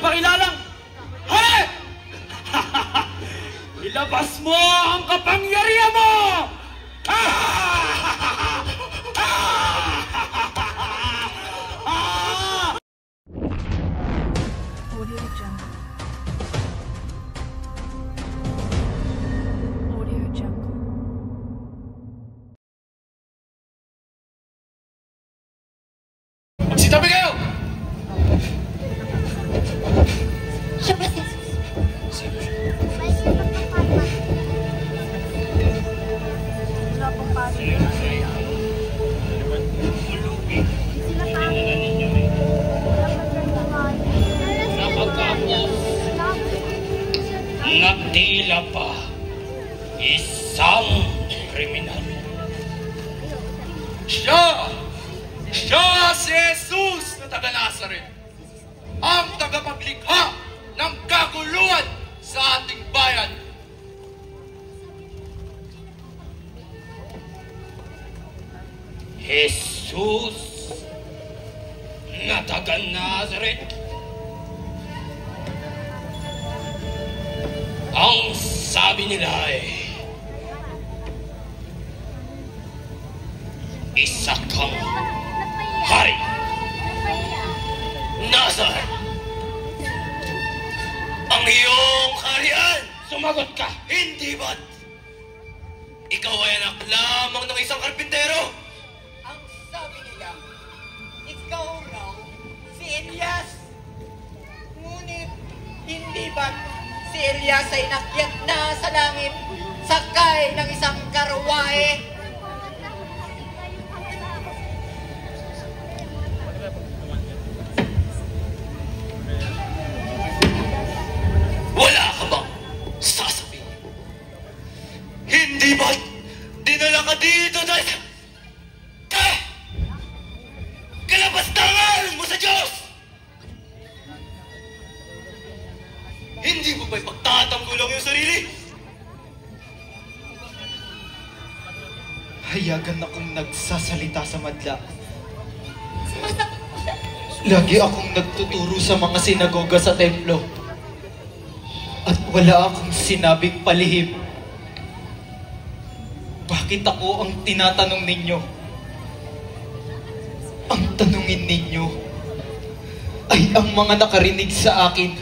pakilalang, hari! Ilabas mo ang kapangyarihan mo! Audio Jungle. Audio Jungle. Magsitabi kayo! Siya ba si... Wala pong pari. Nagtila pa isang kriminal. Siya si Jesus na taga Nazaret, ang tagapaglikha ng kaguluhan sa ating bayan. Jesus na taga Nazaret, ang sabi nila ay isa kang hari. Nazaret, ang iyong harian. Sumagot ka. Hindi ba't ikaw ay anak lamang ng isang karpintero? Ang sabi nila, ikaw raw si Elias. Ngunit hindi ba't si Elias ay nakyat na sa langit sakay ng isang karwahe? Wala ka bang sasabihin? Hindi ba't dinala ka dito dahil kalabastangan mo sa Diyos? Hindi mo ba'y pagtatanggol ang iyong sarili? Hayagan akong nagsasalita sa madla. Lagi akong nagtuturo sa mga sinagoga sa templo. At wala akong sinabing palihim. Bakit ako ang tinatanong ninyo? Ang tanungin ninyo ay ang mga nakarinig sa akin.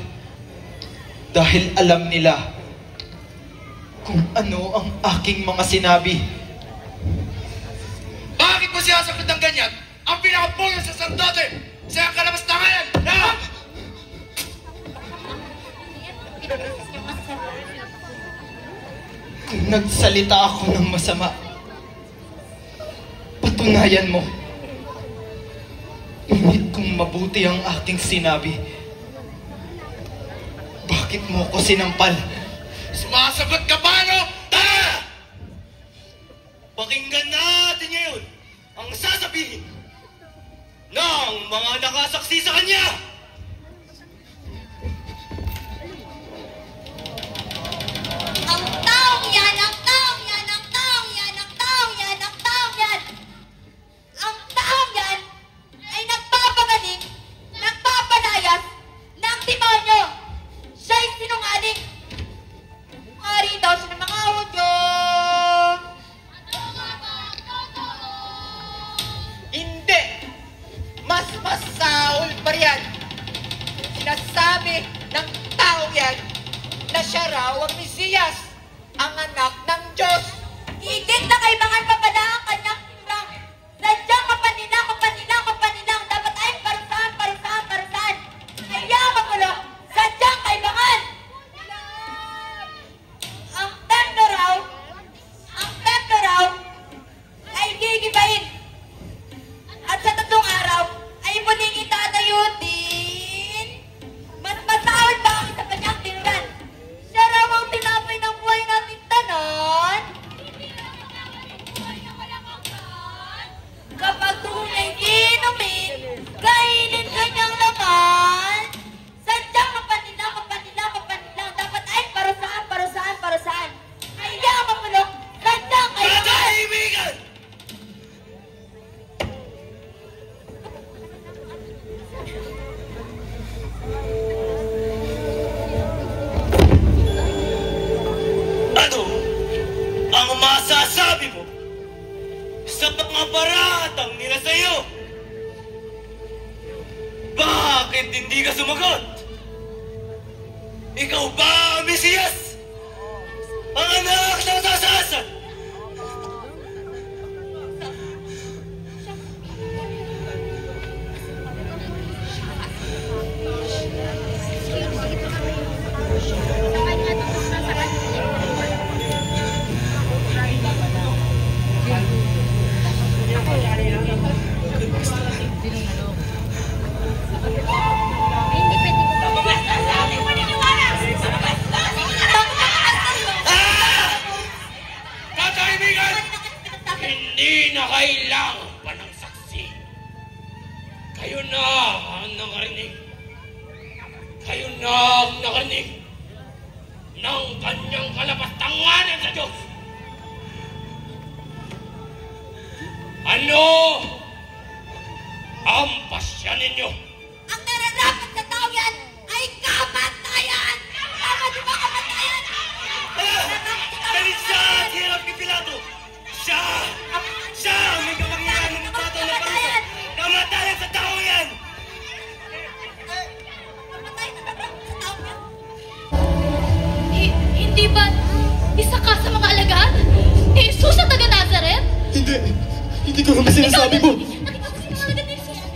Dahil alam nila kung ano ang aking mga sinabi. Bakit mo siyasagot ng ganyan? Ang pinakapulo sa sardote sa kalabastangan! Kung nagsalita ako ng masama, patunayan mo. Ngunit kung mabuti ang aking sinabi, bakit mo ko sinampal? Sumasagot ka ba, no? Tara! Pakinggan natin ngayon ang sasabihin ng mga nakasaksi sa kanya! Ang taong yan! Ang taong yan! Ang taong yan! Ang taong yan! Ang taong yan! Ang taong yan ay nagpapagaling, nagpapalayas ng demonyo! Siya'y sinungaling! Hari daw siya ng mga Hudyo! Hindi! Mas Saul pa riyan. Sinasabi ng tao yan na siya raw ang Mesiyas, ang anak ng Diyos. Higit na kailangan pa pala ang kanyang timbang. Sadyang kapanilang, dapat ay parusahan. Kaya magulo, sadyang kailangan. Ang templo raw, ay gigibahin. At sa 3 araw, ay muling itatayutin. Mas masahol ba ang sa kanyang tinuran? Siya raw ang tinapay ng buhay nating tanan. Bakit hindi ka sumagot? Ikaw ba ang Mesiyas? Ang anak ng tasasan? Hindi na kailangan pa ng saksi. Kayo na ang nakarinig. Kayo na ang nakarinig ng kanyang kalapastanganan sa Diyos. Ano ang pasya ninyo? Ang nararapat sa tao yan ay kamatayan! Tama di ba kamatayan? Dahil sa hirap ni Pilato, siya ang may kapangyarihan ng patay na parusa. Kamatayan sa tao yan! Kamatayan sa tao yan? Hindi ba isa ka sa mga alagad? Jesus ang taga Nazareth? Hindi ko naman sinasabi mo. Nakita ko si mga ganito siya.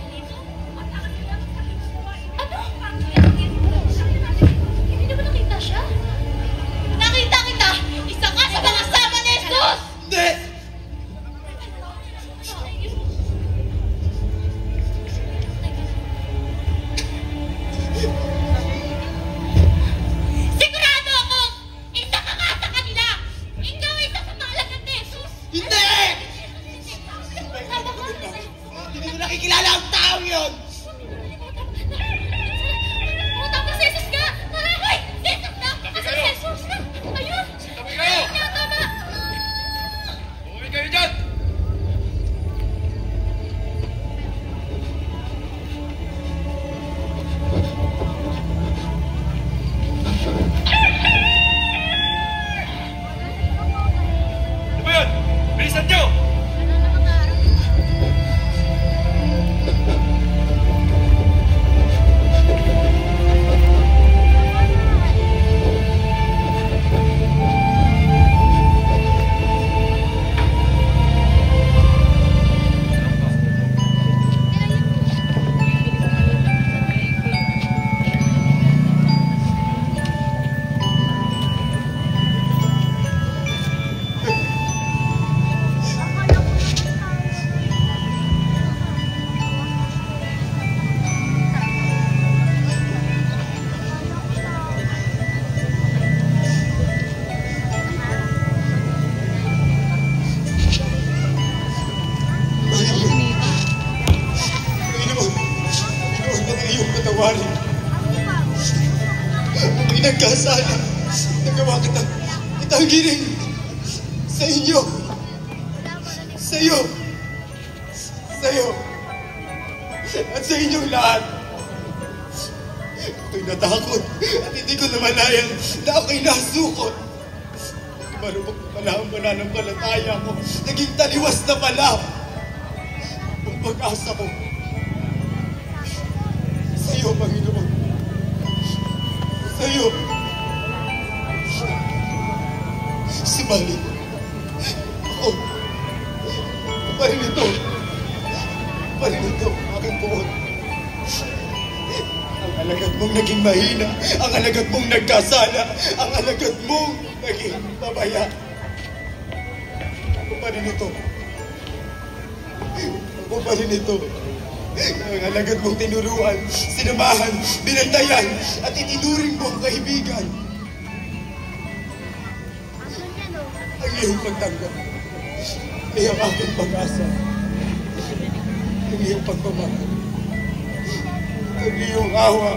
Ano? Hindi mo nakita siya? Nakita kita! Isa ka sa mga sama ni Jesus! Hindi! Sigurado ako! Isa ka nga sa kanila! Ikaw ay isa sa mga alagad ni Jesus! Hindi! Sama ka? Hindi ko nakikilala ang tao yun! Tama si Jesus nga! Ay! Jesus na! Tama si Jesus! Ayun! Tabi kayo! Ayun nga, tama! Umuwi kayo dyan! Ano ba yun? Bilisan nyo! Nagkasala. Nagawa kitang giring sa inyo. Sa'yo. At sa inyong lahat. Ako'y natakot at hindi ko namalayan na ako'y nasukot. Marupok na pala ang pananampalataya ko. Naging taliwas na pala ang pag-asa ko. Sa'yo, Panginoon. Sa'yo. Subalit. Ako. Parinito, aking buod. Ang alagad mong naging mahina, ang alagad mong nagkasala, ang alagad mong naging pabaya. Ako pa rin ito. Ang alagad mong tinuruan, sinamahan, binantayan, at itinuring mong kaibigan. Ang iyong pagtanggap ay ang aking pag-asa. Ang iyong pagmamahal. Ang iyong awa.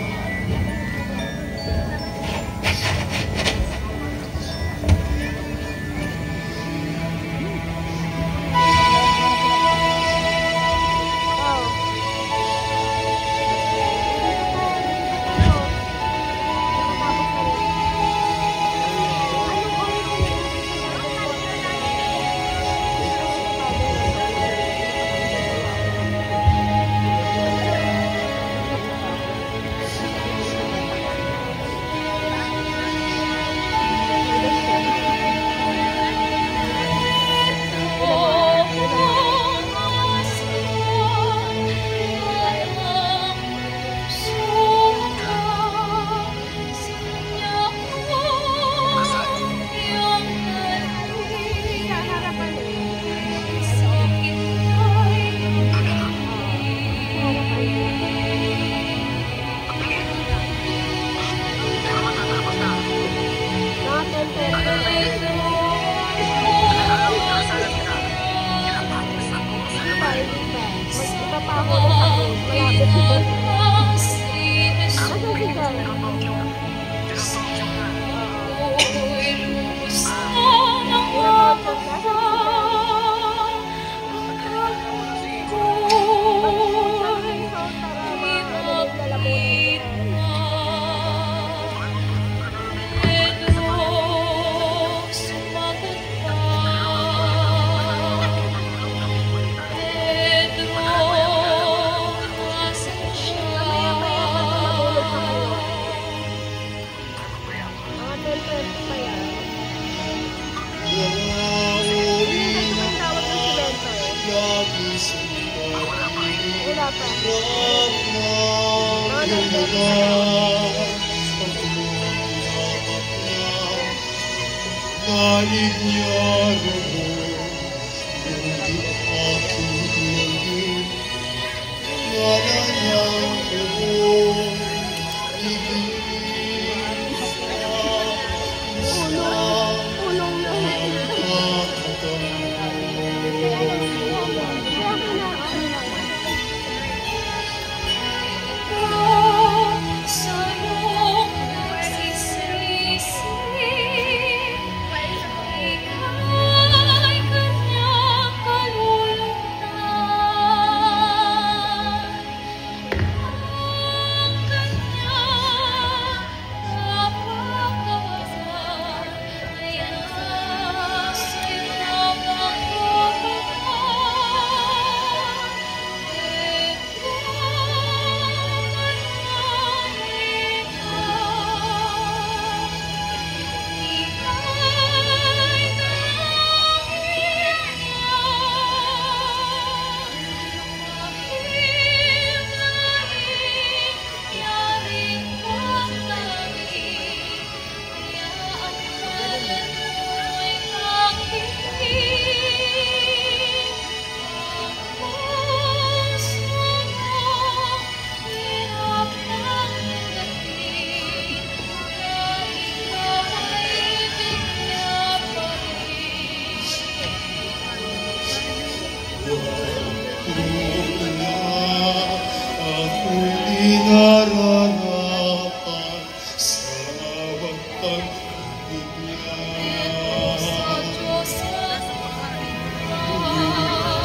Nalig niya roon, hindi aking hingin. Ngala niya roon, ibig sa ako'y nararapat sa pag-ibig niya.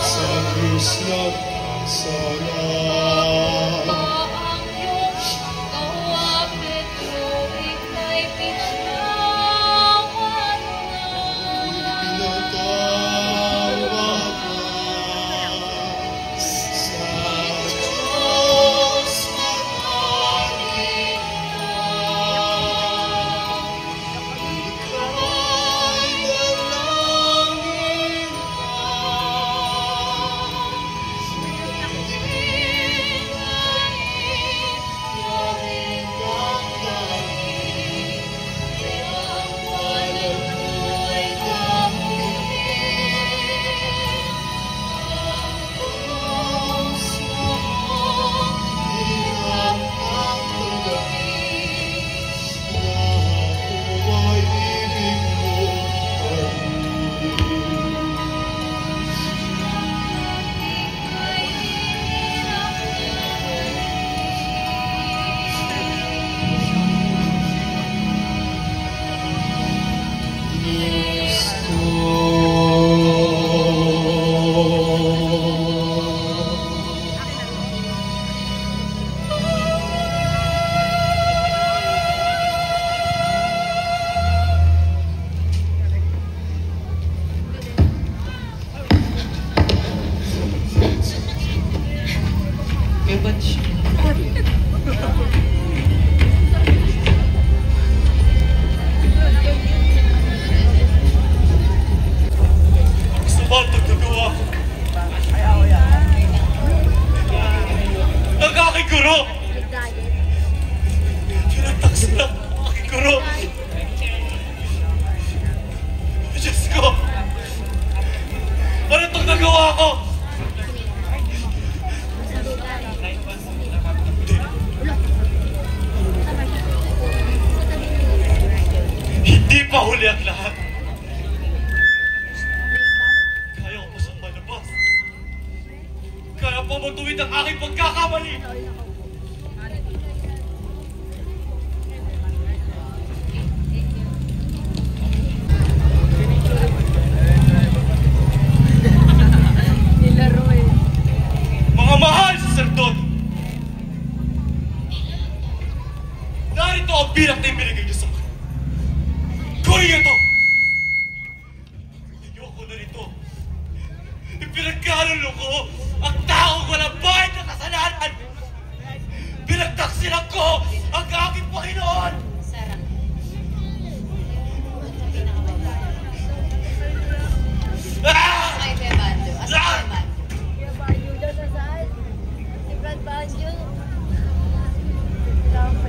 Sa Diyos nagkasala. Hindi pa huli ang lahat. Kaya ko pa siyang malabas. Kaya pa matuwid ang aking pagkakamali. Mga mahal sa sardon, narito ang birak na ibinigay niyo sa akin. Kunin niyo ito! Ayoko na rito. Ipinagkalulo ko ang taong walang bayad na kasalanan. Pinagtaksilan ko ang aking Panginoon. Sarah. Ah! Kay Bebando. Asa kay Bebando? Si Brad Bando.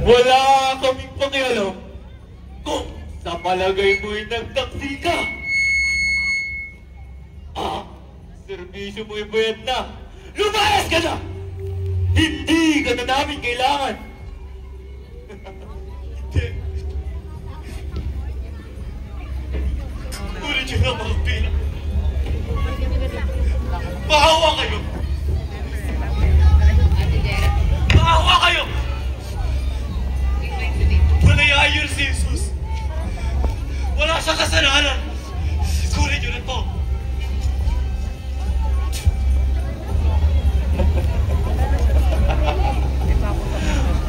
Wala kaming pakialam kung sa palagay mo'y nagtaksi ka. Servisyo mo'y bayad na. Lumayas ka na! Hindi ka na namin kailangan. Hindi. Kunin niyo na mga pila. Maawa kayo. Maawa kayo. Palayayon si Jesus. Wala siyang kasalanan. Kunin niyo na to.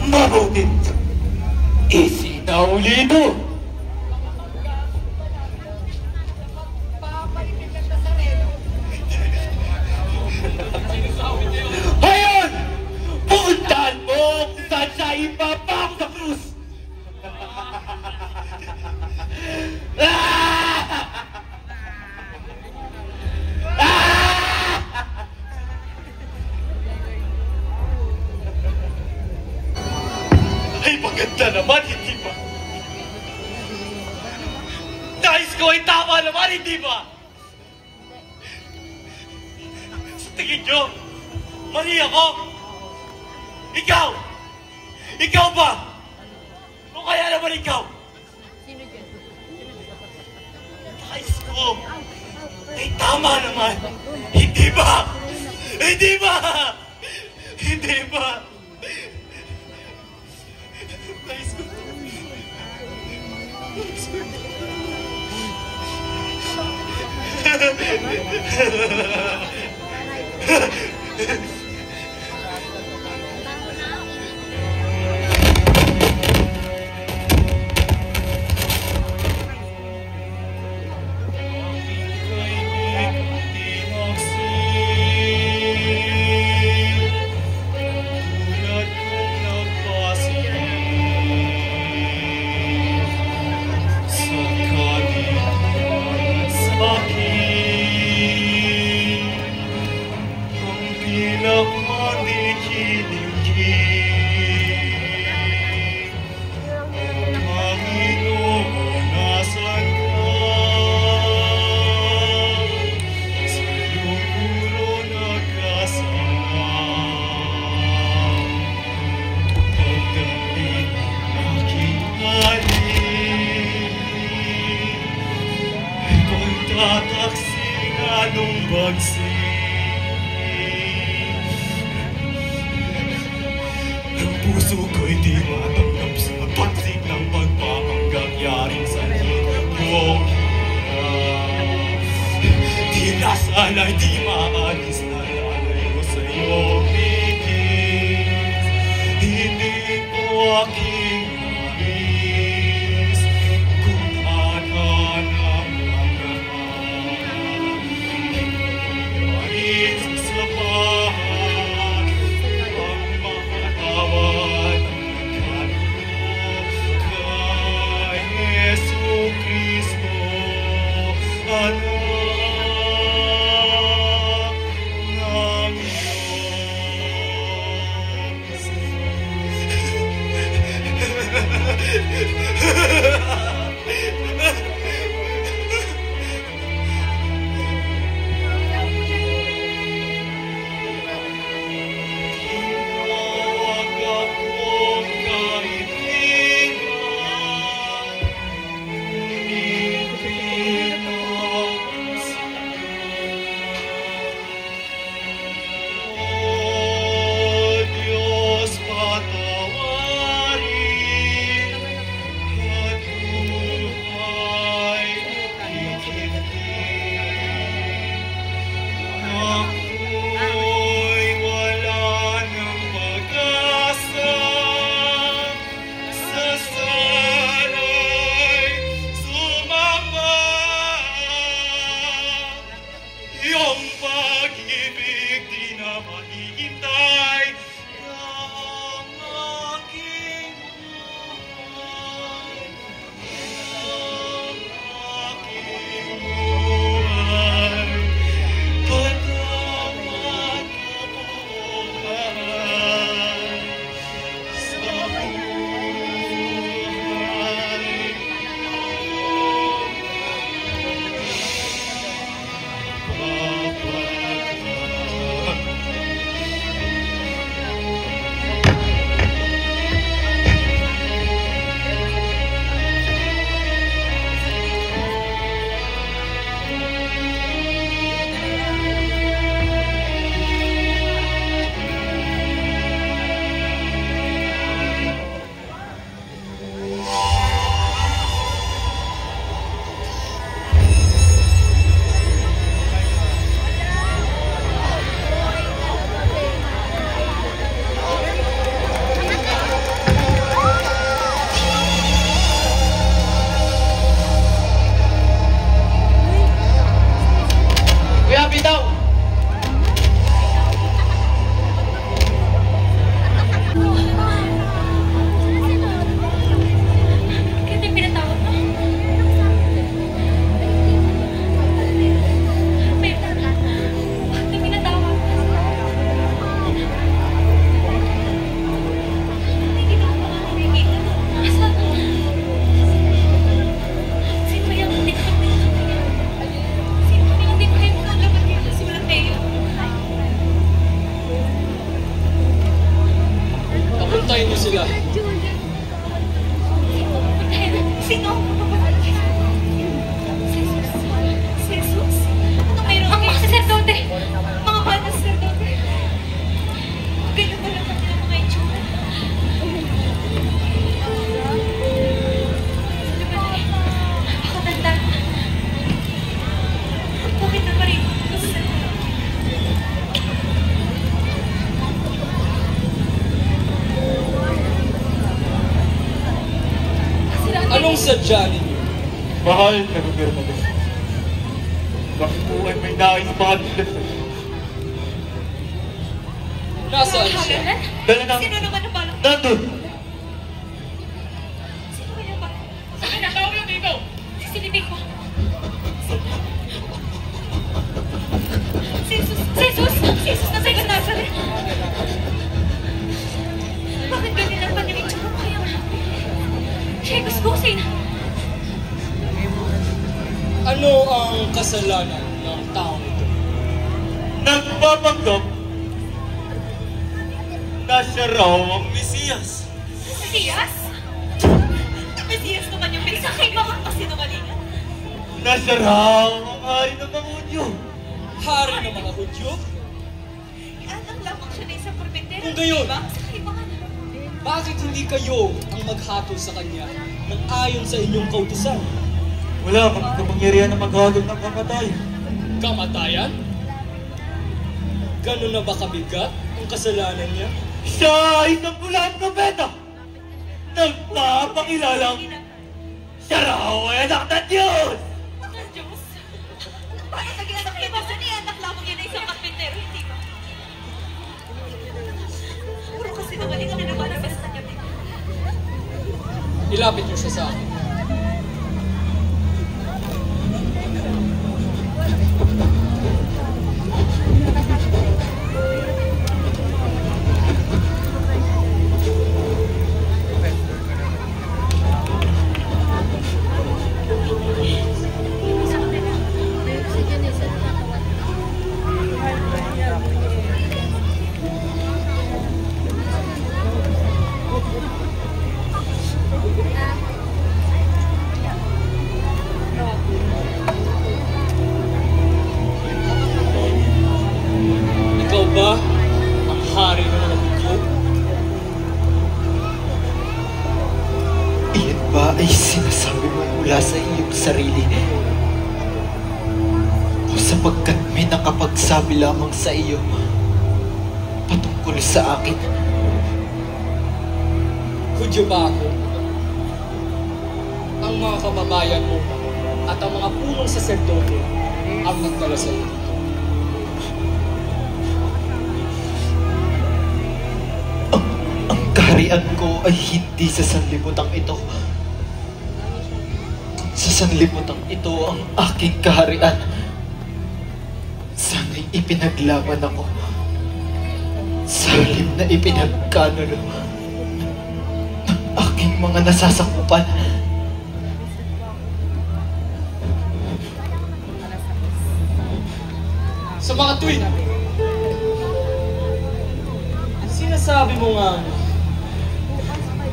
Mabuti. Isinauli ito. Ngayon, puntahan mo kung saan siya ipapak sa krus. Ay, maganda naman, hindi ba? Nais ko ay tama naman, hindi ba? Sa tingin nyo, mali ako. Ikaw! Ikaw ba? O kaya naman ikaw? Nais ko ay tama naman, hindi ba? Hindi ba? Hindi ba? Nais ko. Ang puso ko'y di matanggap sa pagsik ng pagpapanggap yaring sa iyong di na sana'y di maalis na lalay ko sa iyong bigis. Hindi ko aking nais kung anan ang lahat. Hindi sa sapahan ang makatawad ng kay Yesu Cristo, anak ng Diyos. Bantayin niyo sila. Sino? Jesus? Ano mayroon? Ang mga saserdote! Mga mahal na saserdote! Ganyan pala kami ng mga itsura. Ako tanda. Bakit na pa rin? Anong sadya ninyo? Mahal na gobernador. Bakit po ay may nais makatilas? Nasaan siya? Halalan? Dala ng... Sino naman ang balak? Nandun! Sino kaya ba? Saan na tao yun dito? Sisilipin ko. Jesus! Jesus! Jesus na tayo Nazareth! Bakit ganyan ang panimig siya? Kaya nga. Siya gusto ko sa'yo. Ano ang kasalanan ng taong ito? Nagpapanggap na siya raw ang Mesiyas. Mesiyas? Mesiyas naman yung pinagsaking mga kasinungalingan. Na siya raw ang hari ng mga Hudyo. Hari ng mga Hudyo? Anak lamang siya na isang propetero. Kung gayon, Diba? Sa kaibangan. bakit hindi kayo ang maghatol sa kanya ng ayon sa inyong kautusan? Wala kang kapangyarihan na maghatol ng kamatayan. Kamatayan? Ganun na ba kabigat ang kasalanan niya? Siya ay isang bulang propeta. Nagpapakilalang siya raw ay anak ng Diyos. Ang Diyos. Paano naging anak niya? Basta niya anak lamang yan na isang carpentero, hindi ba? Puro kasi nangalingan na naman ang basta niya. Ilapit niyo siya sa akin. Ikaw ba ang hari ng mga Hudyo? Iyan ba ay sinasabi mo mula sa iyong sarili? O sapagkat may nakapagsabi lamang sa iyo patungkol sa akin? Hudyo ba ako? Ang mga kababayan mo at ang mga punong saserdote ang nagdala sa iyo. Ang kaharian ko ay hindi sa sanlibutan ito. Sa sanlibutan ito ang aking kaharian. Sana'y ipinaglaban ako. Sa halip na ipinagkanulo ng aking mga nasasakupan. Sa mga tuwid, sinasabi mo nga,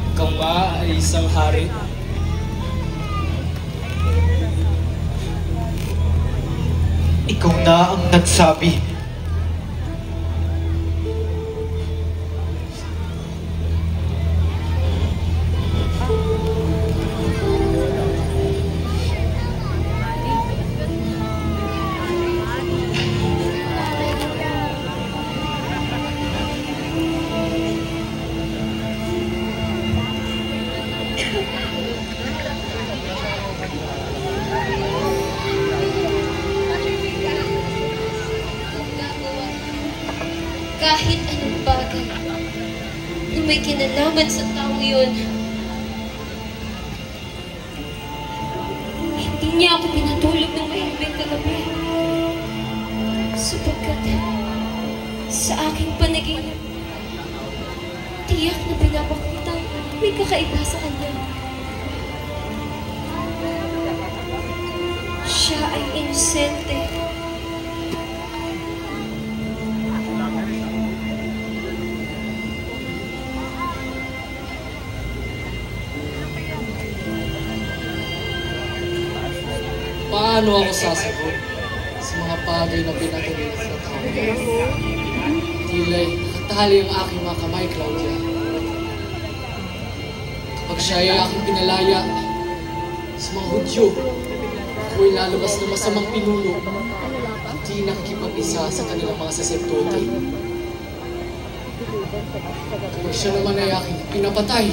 ikaw nga ay isang hari. Ikaw na ang nagsabi. Kahit anong bagay na may kinalaman sa tao yun, hindi niya ako pinatulog ng mahimik kagabi. Sapagkat sa aking panaginip, tiyak na pinapakitang may kakaiba sa kanya. Siya ay inosente. Paano ako sasagot sa mga bagay na pinatuloy sa tao? Tila'y nakatali ang aking mga kamay, Claudia. Kapag siya ay aking pinalaya sa mga Hudyo, ako'y lalabas na masamang pinuno, hindi nakikipag-isa sa kanilang mga saserdote. Kapag siya naman ay aking pinapatay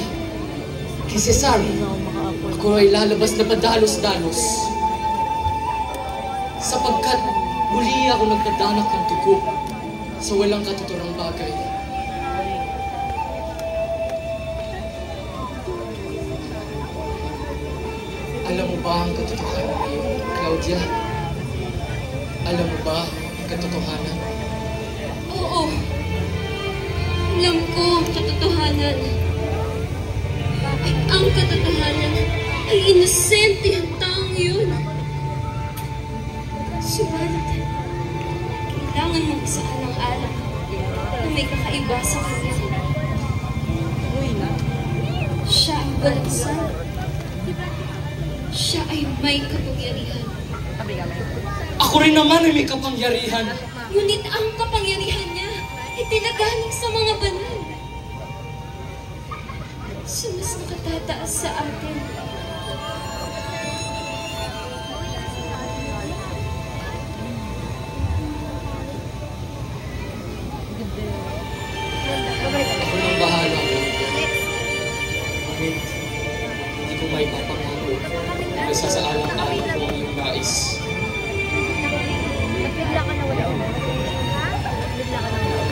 kay Cesar, ako ay lalabas na padalos-dalos. Sapagkat muli ako nagdadanak ng dugo sa walang katuturang bagay. Alam mo ba ang katotohanan ngayon, Claudia? Alam mo ba ang katotohanan? Oo. Alam ko ang katotohanan. Ang katotohanan ay inosente ang taong yun. Subalit, kailangan mong isaalang-alang na may kakaiba sa kanya. Siya ang balagsan. Siya ay may kapangyarihan. Ako rin naman ay may kapangyarihan. Ngunit ang kapangyarihan niya ay tinagaling sa mga banal. Sa mas nakatataas sa atin. Ako nang bahala, Claudia. Ngunit, hindi ko may papangako na sasaalang-alang ko ang iyong nais. Bigla ka na wala. Bigla ka na wala.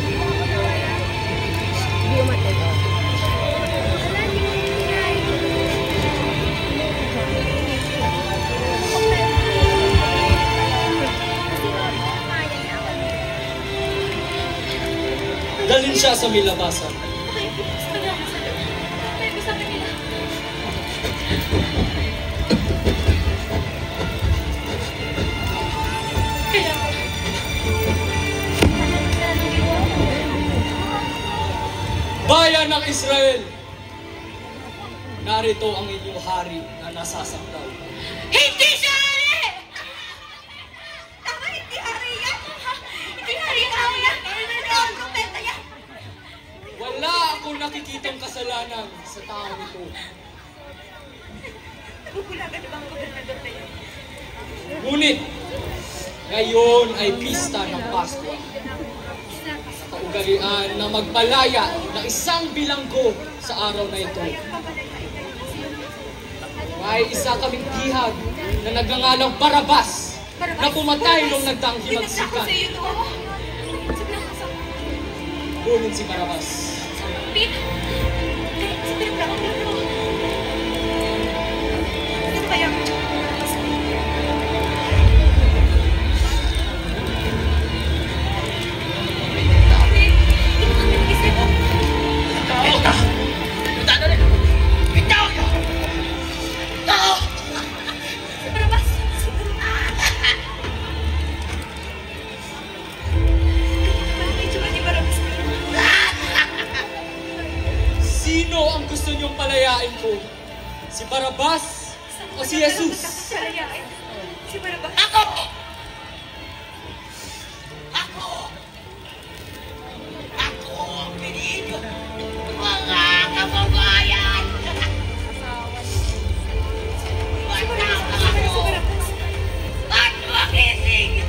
Hindi umatay. Dalhin siya sa milabasan. Bayan ng Israel! Narito ang inyong hari na nasasaktan. Hindi siya hari! Tama, hindi hari yan! Hindi hari yan! Ang propeta yan! Wala akong nakikitang kasalanan sa tao nito. Bubulagan na ba ang gobernador na yun? Ngunit, ngayon ay pista ng Pasko. Kaugalian na magpalaya ng isang bilanggo sa araw na ito. May isa kaming tihag na nagngangalang Barabas na pumatay nung nagdaang himagsikan. Kunin si Barabas. Sino ang gusto niyong palayain ko? Si Barabas o si Jesus? Si Barabas. Ako! Ako! Ako ang piniin nyo! Mga kababayan! Matang ako! At magising!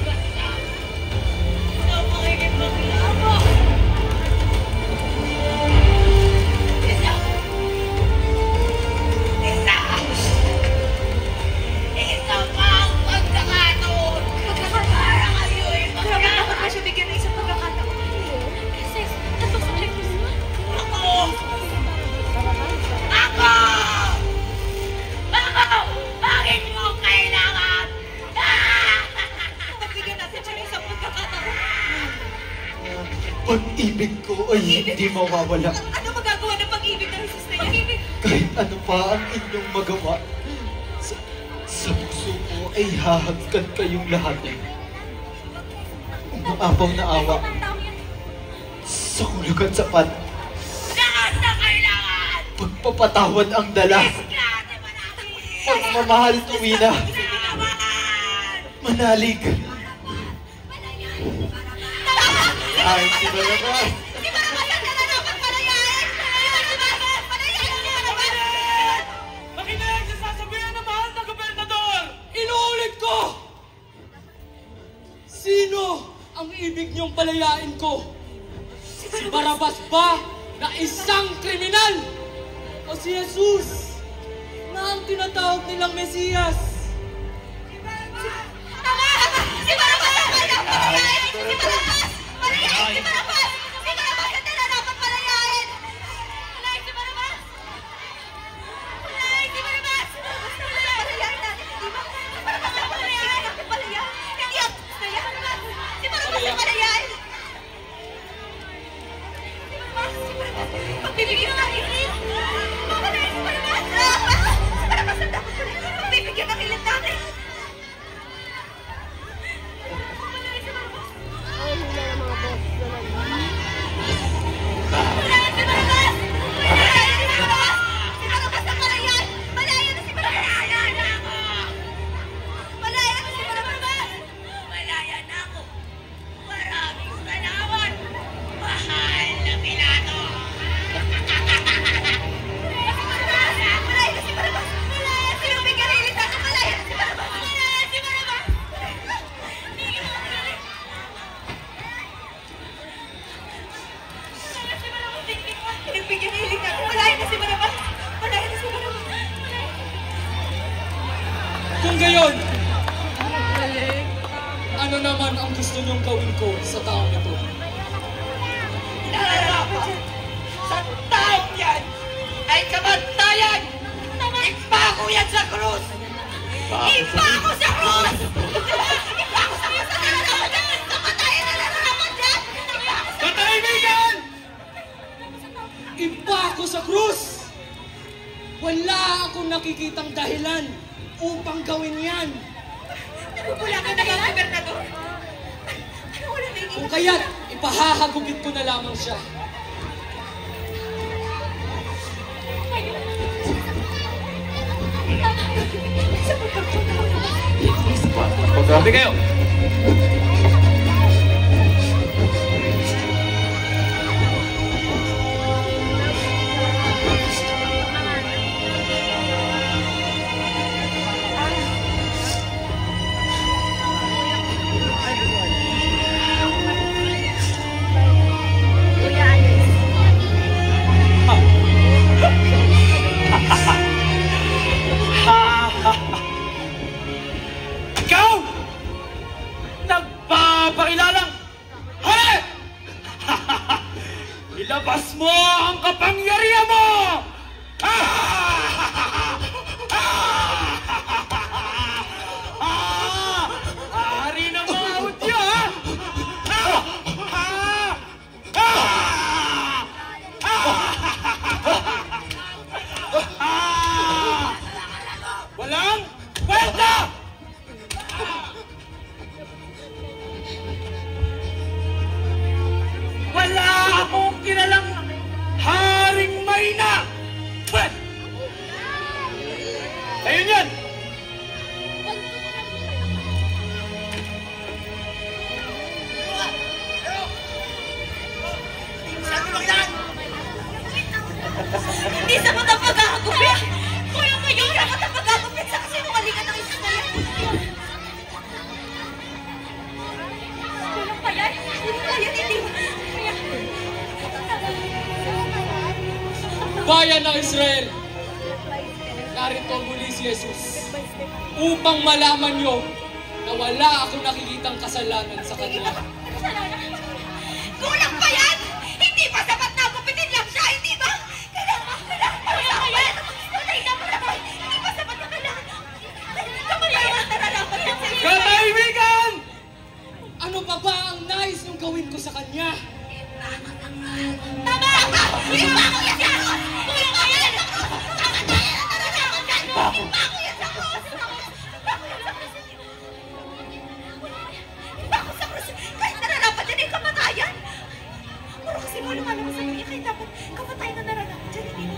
Basta! Ito makikip maglabo! Isa pang pagkakataon! Para kayo'y Dapat mo siya bigyan ng isang pagkakataon. Kasi, napasakit mo siya. Ako! Ako! Ako! Bakit mo kailangan? Bigyan natin siya ng isang pagkakataon. Pag-ibig ko ay hindi mawawala. Ano magagawa ng pag-ibig ng Jesus na yan? Kahit ano pa ang inyong magawa, sa puso ko ay hahagkan kayong lahat. Umaapaw na awa sa kulugan sapat. Lahat na kailangan! Pagpapatawad ang dala. Disgrate ba natin? Pagmamahal tuwina. Manalig. Ay, si Barabas. Makinig sa sasabihan ng mahal na gobernador! Inuulit ko! Sino ang ibig niyong palayain ko? Si Barabas ba na isang kriminal? O si Jesus na ang tinatawag nilang Mesiyas? Tama! Si Barabas ang kanyang palayain! Si Barabas! Palayain si Barabas! Si Barabas ang nararapat palayain! Palayain si Barabas! Palayain si Barabas! Palayain natin, hindi ba? Si Barabas ang palayain! Natin palayain! Hindi ang palayain! Si Barabas ang palayain! Si Barabas! Si Barabas! Pagbibigyan natin! Palayain si Barabas! Si Barabas ang dapat palayain! Pagbibigyan ng kilit natin! Kung gayon, ano naman ang gusto niyong gawin ko sa taong ito? Nararapat sa taong yan ay kamatayan! Ipako yan sa krus! Ipako sa krus! Ipako sa krus! Nararapat yan! Kamatayan na nararapat yan! Katahimikan! Ipako sa krus! Wala akong nakikitang dahilan upang gawin yan. Wala ka na yung gobernador. Wala na Kung kaya't ipahahagupit ko na lamang siya. Pagkabi kayo! Ikaw! Nagpapakilalang! Hali! Ilabas mo ang kapangyarihan mo! Ahari ng mga Hudyo, ha? Walang kwenta! Wala akong kilalang Haring Mayna! Pwet! Ayun yan! Hindi sapat ang pag-aagupit! Kuya Mayor, sapat ang pag-aagupit sa kasinungalingan ng isang bayan! Kulang pa yan? Kulang pa yan, hindi mo... Bayan ng Israel! Narito muli si Jesus upang malaman niyo na wala akong nakikitang kasalanan sa kanila. Kulang pa yan! Hindi pa sapat na gupitin lang siya, hindi ba? Kailangan pa yan! Patay na patay! Hindi pa sapat na kailangan! Kamatayan na nararapat yan sa iyo! Katahimikan! Ano pa ba ang nais niyong gawin ko sa kanya? Tama! Ipako yan sa krus! Kulang pa yan! Kamatayan na nararapat yan! Ipako yan sa krus! Ipako sa krus! Kahit nararapat yan ay kamatayan! Puro kasi mo naman sa kanya kahit dapat kamatayan na nararapat yan, hindi mo.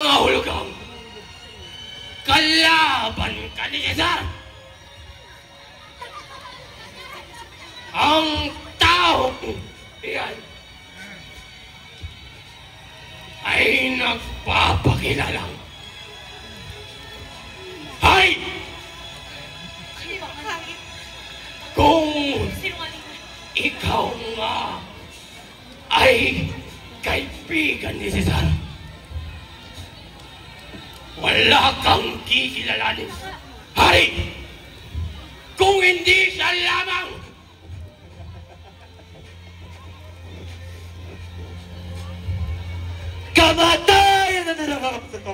nangahulugang kalaban ka ni Cesar. Ang taong iyan ay nagpapakilalang ay kung ikaw nga ay kaibigan ni Cesar, wala kang kikilalanin, hari, kung hindi siya lamang kamatayan na nararapat ko.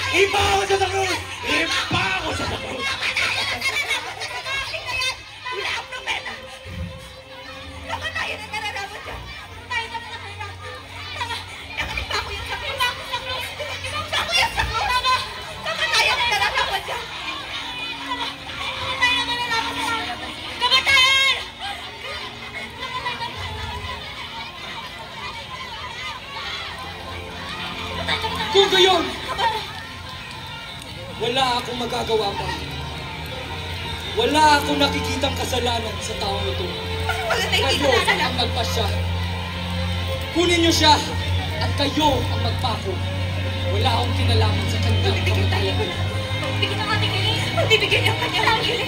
Iba ako sa krus! Iba ako sa krus! Kamatayan ang nararapat dyan. Tayo na nakahirap. Nakalimpa ko yung sakit. Iba ako sa krus. Iba ko yung sakit. Kamatayan ang nararapat dyan. Kamatayan ang nararapat dyan. Kamatayan! Kung gayon, wala akong magagawa pa. Wala akong nakikitang kasalanan sa taong ito. Wala na hindi Kayo kasalanan. ang magpasya. Kunin niyo siya at kayo ang magpako. Wala akong kinalaman sa kanyang kamatayan. Pagbibigyan ng ating galing. Pagbibigyan niya ang kanyang angel.